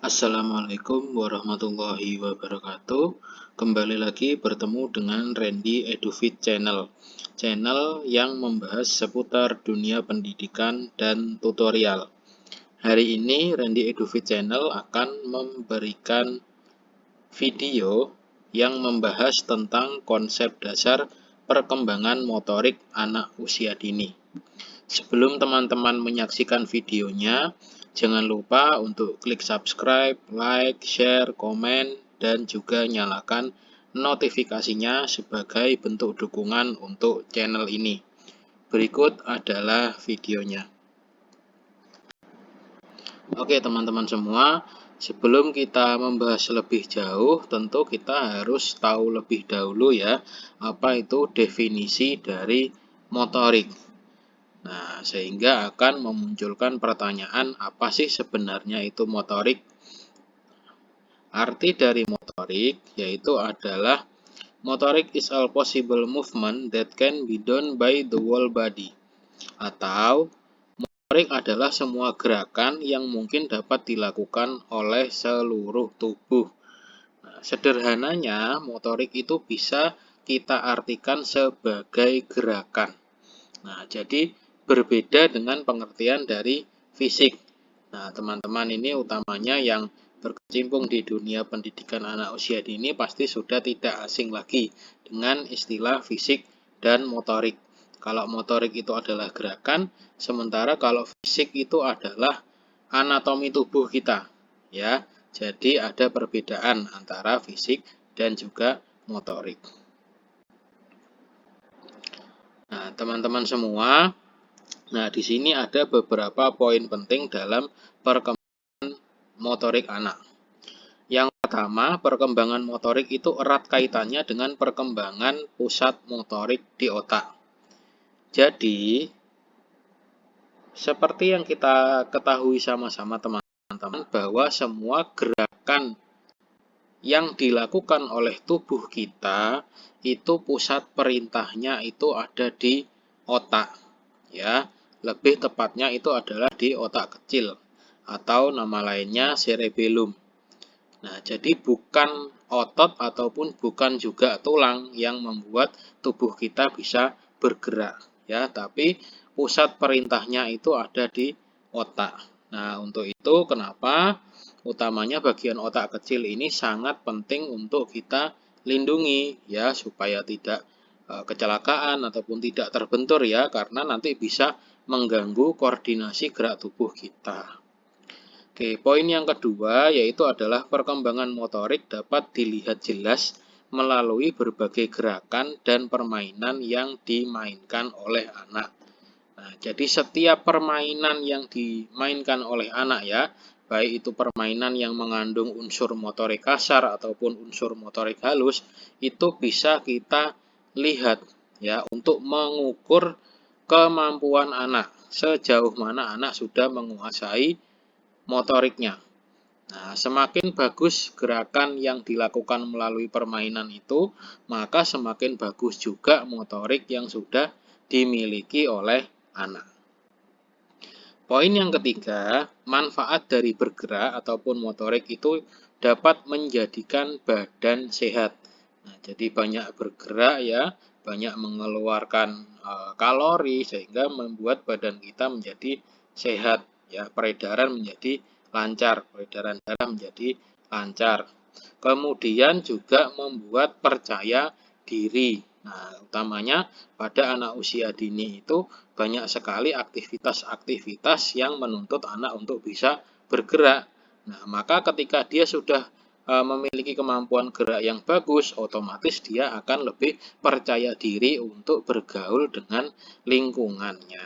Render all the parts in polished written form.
Assalamualaikum warahmatullahi wabarakatuh. Kembali lagi bertemu dengan Randy EduFit Channel. Channel yang membahas seputar dunia pendidikan dan tutorial. Hari ini Randy EduFit Channel akan memberikan video yang membahas tentang konsep dasar perkembangan motorik anak usia dini. Sebelum teman-teman menyaksikan videonya, jangan lupa untuk klik subscribe, like, share, komen, dan juga nyalakan notifikasinya sebagai bentuk dukungan untuk channel ini. Berikut adalah videonya. Oke teman-teman semua, sebelum kita membahas lebih jauh, tentu kita harus tahu lebih dahulu ya, apa itu definisi dari motorik. Nah, sehingga akan memunculkan pertanyaan, apa sih sebenarnya itu motorik? Arti dari motorik yaitu adalah motorik is all possible movement that can be done by the whole body. Atau motorik adalah semua gerakan yang mungkin dapat dilakukan oleh seluruh tubuh. Nah, sederhananya, motorik itu bisa kita artikan sebagai gerakan. Nah, jadi berbeda dengan pengertian dari fisik. Nah, teman-teman ini utamanya yang berkecimpung di dunia pendidikan anak usia dini pasti sudah tidak asing lagi dengan istilah fisik dan motorik. Kalau motorik itu adalah gerakan, sementara kalau fisik itu adalah anatomi tubuh kita. Ya, jadi ada perbedaan antara fisik dan juga motorik. Nah, teman-teman semua, nah, di sini ada beberapa poin penting dalam perkembangan motorik anak. Yang pertama, perkembangan motorik itu erat kaitannya dengan perkembangan pusat motorik di otak. Jadi, seperti yang kita ketahui sama-sama teman-teman, bahwa semua gerakan yang dilakukan oleh tubuh kita, itu pusat perintahnya itu ada di otak. Ya, lebih tepatnya itu adalah di otak kecil atau nama lainnya cerebellum. Nah, jadi bukan otot ataupun bukan juga tulang yang membuat tubuh kita bisa bergerak, ya, tapi pusat perintahnya itu ada di otak. Nah, untuk itu kenapa utamanya bagian otak kecil ini sangat penting untuk kita lindungi, ya, supaya tidak kecelakaan ataupun tidak terbentur, ya, karena nanti bisa mengganggu koordinasi gerak tubuh kita. Oke, poin yang kedua yaitu adalah perkembangan motorik dapat dilihat jelas melalui berbagai gerakan dan permainan yang dimainkan oleh anak. Nah, jadi setiap permainan yang dimainkan oleh anak, ya, baik itu permainan yang mengandung unsur motorik kasar ataupun unsur motorik halus, itu bisa kita lihat, ya, untuk mengukur kemampuan anak, sejauh mana anak sudah menguasai motoriknya. Nah, semakin bagus gerakan yang dilakukan melalui permainan itu, maka semakin bagus juga motorik yang sudah dimiliki oleh anak. Poin yang ketiga, manfaat dari bergerak ataupun motorik itu dapat menjadikan badan sehat. Nah, jadi banyak bergerak, ya, banyak mengeluarkan kalori sehingga membuat badan kita menjadi sehat, ya, peredaran menjadi lancar, peredaran darah menjadi lancar. Kemudian juga membuat percaya diri. Nah, utamanya pada anak usia dini itu banyak sekali aktivitas-aktivitas yang menuntut anak untuk bisa bergerak. Nah, maka ketika dia sudah memiliki kemampuan gerak yang bagus, otomatis dia akan lebih percaya diri untuk bergaul dengan lingkungannya.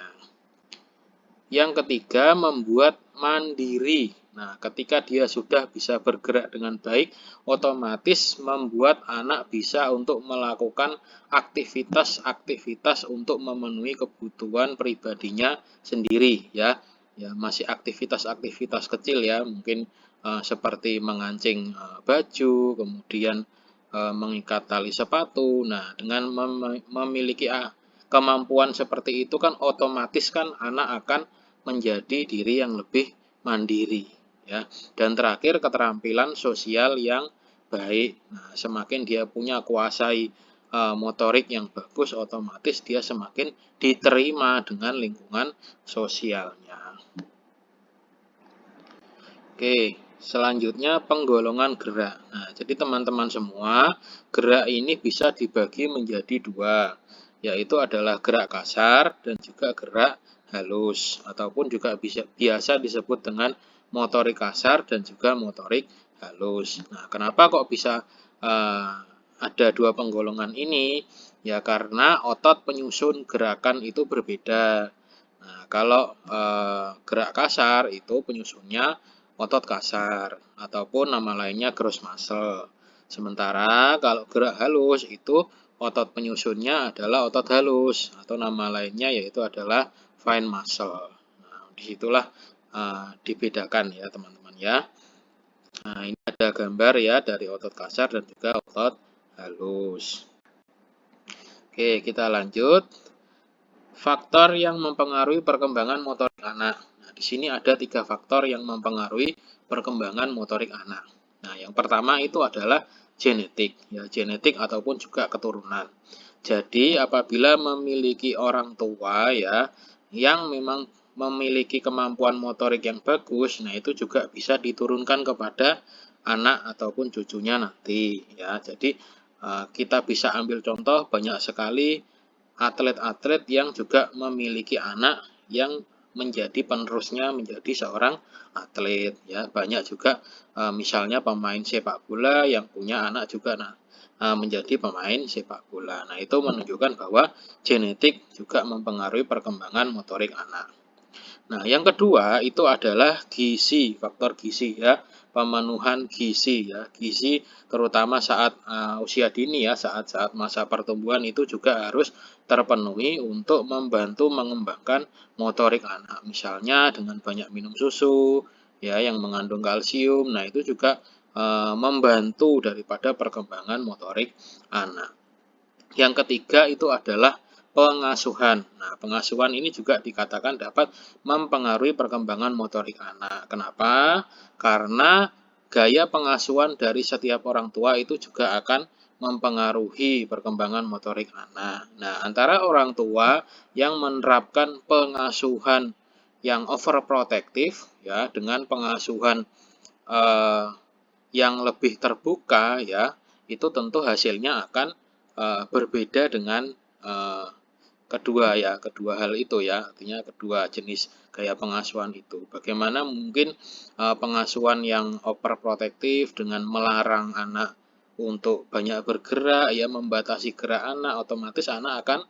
Yang ketiga, membuat mandiri. Nah, ketika dia sudah bisa bergerak dengan baik, otomatis membuat anak bisa untuk melakukan aktivitas-aktivitas untuk memenuhi kebutuhan pribadinya sendiri, ya. Ya, masih aktivitas-aktivitas kecil, ya, mungkin seperti mengancing baju, kemudian mengikat tali sepatu. Nah, dengan memiliki kemampuan seperti itu kan otomatis kan anak akan menjadi diri yang lebih mandiri, ya. Dan terakhir keterampilan sosial yang baik. Nah, semakin dia punya kuasai motorik yang bagus, otomatis dia semakin diterima dengan lingkungan sosialnya. Oke, selanjutnya penggolongan gerak. Nah, jadi teman-teman semua, gerak ini bisa dibagi menjadi dua, yaitu adalah gerak kasar dan juga gerak halus, ataupun juga biasa disebut dengan motorik kasar dan juga motorik halus. Nah, kenapa kok bisa ada dua penggolongan ini? Ya, karena otot penyusun gerakan itu berbeda. Nah, kalau gerak kasar itu penyusunnya otot kasar ataupun nama lainnya gross muscle. Sementara kalau gerak halus itu otot penyusunnya adalah otot halus atau nama lainnya yaitu adalah fine muscle. Nah, disitulah dibedakan ya teman-teman ya. Nah, ini ada gambar ya dari otot kasar dan juga otot halus. Oke, kita lanjut. Faktor yang mempengaruhi perkembangan motorik anak. Nah, di sini ada 3 faktor yang mempengaruhi perkembangan motorik anak. Nah, yang pertama itu adalah genetik, ya, genetik ataupun juga keturunan. Jadi, apabila memiliki orang tua ya yang memang memiliki kemampuan motorik yang bagus, nah itu juga bisa diturunkan kepada anak ataupun cucunya nanti, ya. Jadi, kita bisa ambil contoh banyak sekali atlet-atlet yang juga memiliki anak yang menjadi penerusnya menjadi seorang atlet ya. Banyak juga misalnya pemain sepak bola yang punya anak juga menjadi pemain sepak bola. Nah, itu menunjukkan bahwa genetik juga mempengaruhi perkembangan motorik anak. Nah, yang kedua itu adalah gizi, faktor gizi ya, pemenuhan gizi ya. Gizi terutama saat usia dini ya, saat-saat masa pertumbuhan itu juga harus terpenuhi untuk membantu mengembangkan motorik anak. Misalnya dengan banyak minum susu ya yang mengandung kalsium. Nah, itu juga membantu daripada perkembangan motorik anak. Yang ketiga itu adalah pengasuhan. Nah, pengasuhan ini juga dikatakan dapat mempengaruhi perkembangan motorik anak. Kenapa? Karena gaya pengasuhan dari setiap orang tua itu juga akan mempengaruhi perkembangan motorik anak. Nah, antara orang tua yang menerapkan pengasuhan yang overprotective ya dengan pengasuhan yang lebih terbuka ya, itu tentu hasilnya akan berbeda dengan kedua hal itu ya, artinya kedua jenis gaya pengasuhan itu. Bagaimana mungkin pengasuhan yang overprotective dengan melarang anak untuk banyak bergerak ya, membatasi gerak anak, otomatis anak akan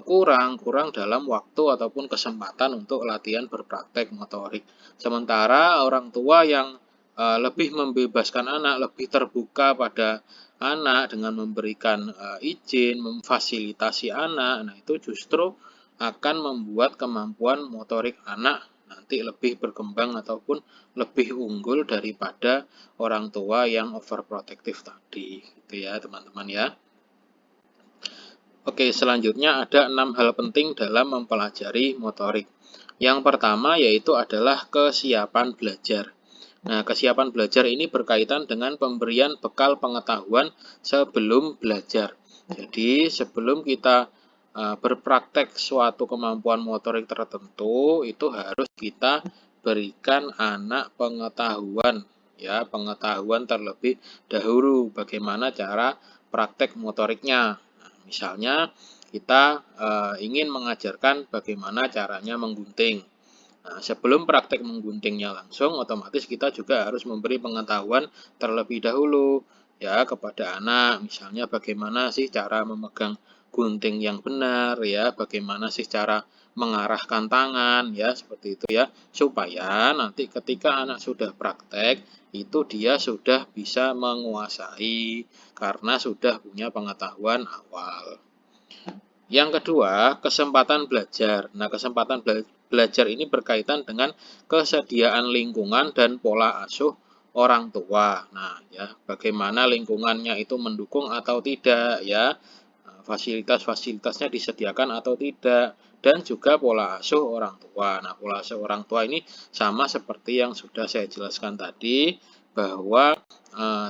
kurang dalam waktu ataupun kesempatan untuk latihan berpraktek motorik. Sementara orang tua yang lebih membebaskan anak, lebih terbuka pada anak dengan memberikan izin, memfasilitasi anak, nah itu justru akan membuat kemampuan motorik anak nanti lebih berkembang ataupun lebih unggul daripada orang tua yang overprotective tadi, gitu ya teman-teman ya. Oke, selanjutnya ada 6 hal penting dalam mempelajari motorik. Yang pertama yaitu adalah kesiapan belajar. Nah, kesiapan belajar ini berkaitan dengan pemberian bekal pengetahuan sebelum belajar. Jadi, sebelum kita berpraktek suatu kemampuan motorik tertentu, itu harus kita berikan anak pengetahuan, ya, pengetahuan terlebih dahulu bagaimana cara praktek motoriknya. Nah, misalnya kita ingin mengajarkan bagaimana caranya menggunting. Nah, sebelum praktek mengguntingnya langsung, otomatis kita juga harus memberi pengetahuan terlebih dahulu ya kepada anak. Misalnya bagaimana sih cara memegang gunting yang benar ya, bagaimana sih cara mengarahkan tangan ya, seperti itu ya. Supaya nanti ketika anak sudah praktek, itu dia sudah bisa menguasai karena sudah punya pengetahuan awal. Yang kedua, kesempatan belajar. Nah, kesempatan belajar ini berkaitan dengan kesediaan lingkungan dan pola asuh orang tua. Nah, ya, bagaimana lingkungannya itu mendukung atau tidak, ya. Fasilitas-fasilitasnya disediakan atau tidak. dan juga pola asuh orang tua. Nah, pola asuh orang tua ini sama seperti yang sudah saya jelaskan tadi, bahwa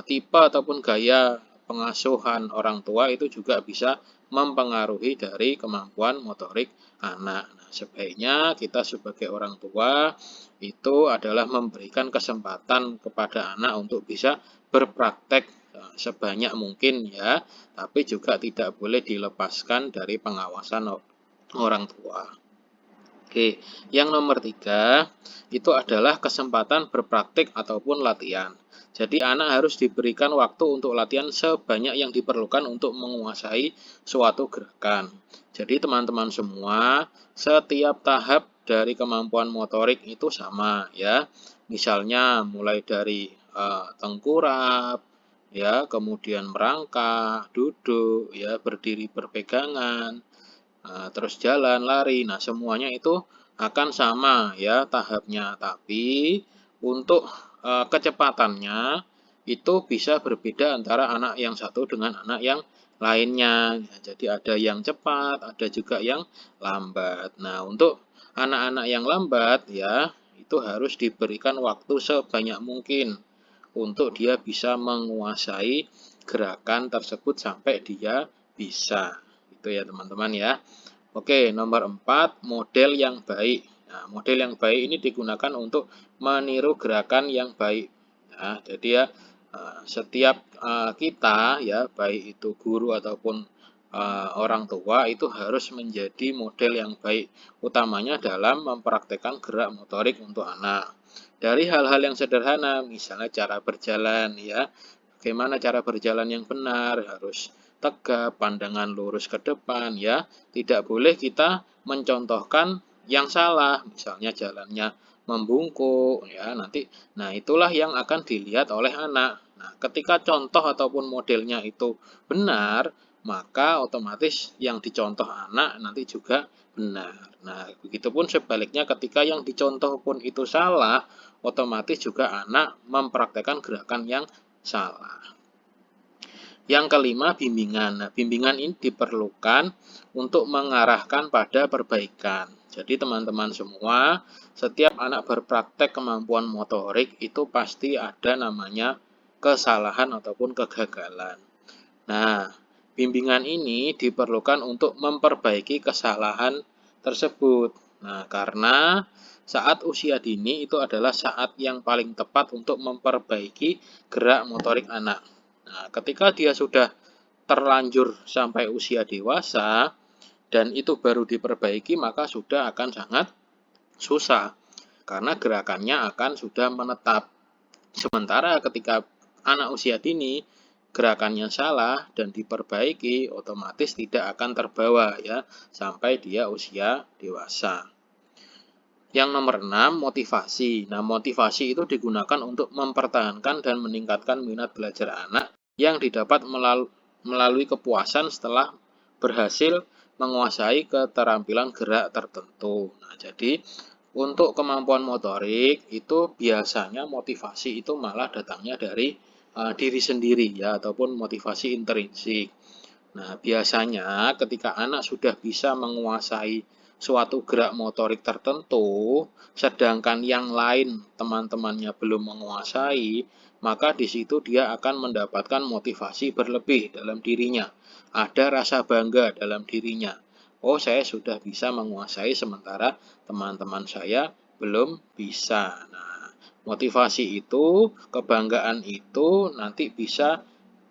tipe ataupun gaya pengasuhan orang tua itu juga bisa mempengaruhi dari kemampuan motorik anak. Nah, sebaiknya kita sebagai orang tua itu adalah memberikan kesempatan kepada anak untuk bisa berpraktek sebanyak mungkin ya, tapi juga tidak boleh dilepaskan dari pengawasan orang tua. Oke, yang nomor 3 itu adalah kesempatan berpraktik ataupun latihan. Jadi anak harus diberikan waktu untuk latihan sebanyak yang diperlukan untuk menguasai suatu gerakan. Jadi teman-teman semua, setiap tahap dari kemampuan motorik itu sama ya. Misalnya mulai dari tengkurap, ya, kemudian merangkak, duduk, ya, berdiri berpegangan, terus jalan, lari. Nah, semuanya itu akan sama ya tahapnya, tapi untuk kecepatannya itu bisa berbeda antara anak yang satu dengan anak yang lainnya. Ya, jadi ada yang cepat, ada juga yang lambat. Nah, untuk anak-anak yang lambat ya, itu harus diberikan waktu sebanyak mungkin untuk dia bisa menguasai gerakan tersebut sampai dia bisa. Itu ya teman-teman ya. Oke, nomor 4, model yang baik. Nah, model yang baik ini digunakan untuk meniru gerakan yang baik. Nah, jadi ya setiap kita ya, baik itu guru ataupun orang tua itu harus menjadi model yang baik, utamanya dalam mempraktekkan gerak motorik untuk anak. Dari hal-hal yang sederhana, misalnya cara berjalan ya, bagaimana cara berjalan yang benar, harus tegap, pandangan lurus ke depan ya. Tidak boleh kita mencontohkan yang salah, misalnya jalannya membungkuk ya nanti. Nah, itulah yang akan dilihat oleh anak. Nah, ketika contoh ataupun modelnya itu benar, maka otomatis yang dicontoh anak nanti juga benar. Nah, begitupun sebaliknya ketika yang dicontoh pun itu salah, otomatis juga anak mempraktekkan gerakan yang salah. Yang kelima, bimbingan. Nah, bimbingan ini diperlukan untuk mengarahkan pada perbaikan. Jadi teman-teman semua, setiap anak berpraktek kemampuan motorik itu pasti ada namanya kesalahan ataupun kegagalan. Nah, bimbingan ini diperlukan untuk memperbaiki kesalahan tersebut. Nah, karena saat usia dini itu adalah saat yang paling tepat untuk memperbaiki gerak motorik anak. Nah, ketika dia sudah terlanjur sampai usia dewasa dan itu baru diperbaiki, maka sudah akan sangat susah karena gerakannya akan sudah menetap. Sementara ketika anak usia dini gerakannya salah dan diperbaiki, otomatis tidak akan terbawa ya sampai dia usia dewasa. Yang nomor 6, motivasi. Nah, motivasi itu digunakan untuk mempertahankan dan meningkatkan minat belajar anak yang didapat melalui kepuasan setelah berhasil menguasai keterampilan gerak tertentu. Nah, jadi untuk kemampuan motorik itu biasanya motivasi itu malah datangnya dari diri sendiri ya ataupun motivasi intrinsik. Nah, biasanya ketika anak sudah bisa menguasai suatu gerak motorik tertentu, sedangkan yang lain teman-temannya belum menguasai, maka di situ dia akan mendapatkan motivasi berlebih dalam dirinya. Ada rasa bangga dalam dirinya. Oh, saya sudah bisa menguasai sementara teman-teman saya belum bisa. Nah, motivasi itu, kebanggaan itu nanti bisa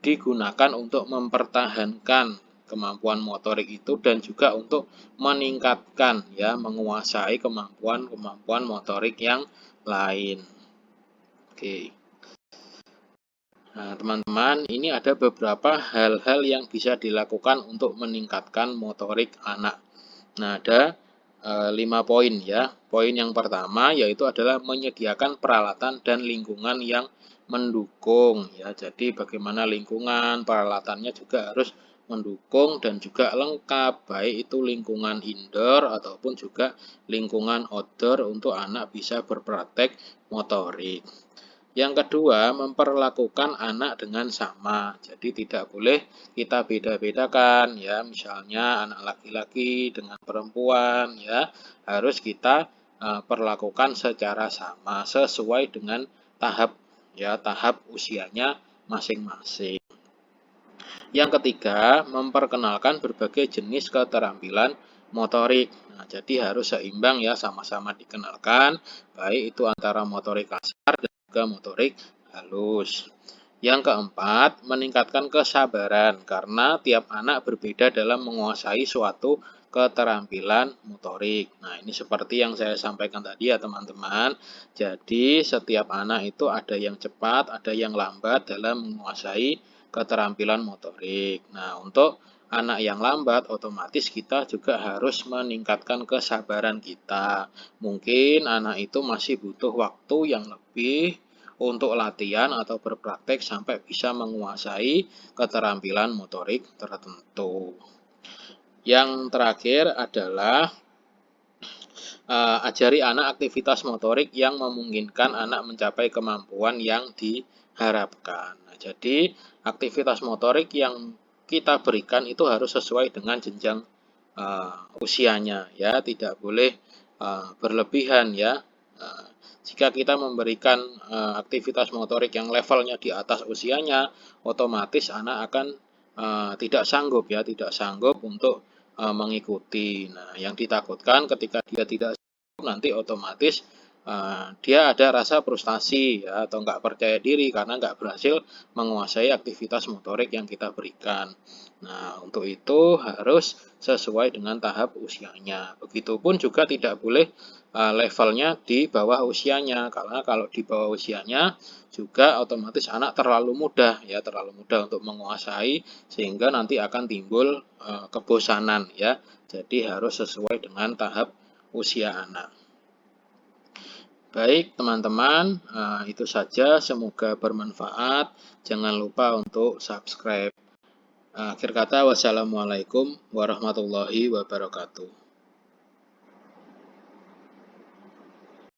digunakan untuk mempertahankan kemampuan motorik itu dan juga untuk meningkatkan ya menguasai kemampuan motorik yang lain. Oke. Nah, teman-teman, ini ada beberapa hal-hal yang bisa dilakukan untuk meningkatkan motorik anak. Nah, ada 5 poin ya. Poin yang pertama yaitu adalah menyediakan peralatan dan lingkungan yang mendukung ya. Jadi bagaimana lingkungan, peralatannya juga harus mendukung dan juga lengkap, baik itu lingkungan indoor ataupun juga lingkungan outdoor untuk anak bisa berpraktek motorik. Yang kedua, memperlakukan anak dengan sama. Jadi tidak boleh kita beda-bedakan ya. Misalnya anak laki-laki dengan perempuan ya, harus kita perlakukan secara sama sesuai dengan tahap usianya masing-masing. Yang ketiga, memperkenalkan berbagai jenis keterampilan motorik. Nah, jadi harus seimbang ya, sama-sama dikenalkan, baik itu antara motorik kasar dan juga motorik halus. Yang keempat, meningkatkan kesabaran karena tiap anak berbeda dalam menguasai suatu keterampilan motorik. Nah, ini seperti yang saya sampaikan tadi ya teman-teman. Jadi, setiap anak itu ada yang cepat, ada yang lambat dalam menguasai keterampilan motorik. Nah, untuk anak yang lambat, otomatis kita juga harus meningkatkan kesabaran kita. Mungkin anak itu masih butuh waktu yang lebih untuk latihan atau berpraktek sampai bisa menguasai keterampilan motorik tertentu. Yang terakhir adalah ajari anak aktivitas motorik yang memungkinkan anak mencapai kemampuan yang diharapkan. Nah, jadi aktivitas motorik yang kita berikan itu harus sesuai dengan jenjang usianya ya, tidak boleh berlebihan ya. Jika kita memberikan aktivitas motorik yang levelnya di atas usianya, otomatis anak akan tidak sanggup untuk mengikuti. Nah, yang ditakutkan ketika dia tidak sanggup, nanti otomatis dia ada rasa frustasi ya, atau nggak percaya diri karena nggak berhasil menguasai aktivitas motorik yang kita berikan. Nah, untuk itu harus sesuai dengan tahap usianya. Begitupun juga tidak boleh levelnya di bawah usianya, karena kalau di bawah usianya juga otomatis anak terlalu mudah untuk menguasai, sehingga nanti akan timbul kebosanan ya. Jadi harus sesuai dengan tahap usia anak. Baik teman-teman, itu saja, semoga bermanfaat. Jangan lupa untuk subscribe. Akhir kata, wassalamualaikum warahmatullahi wabarakatuh.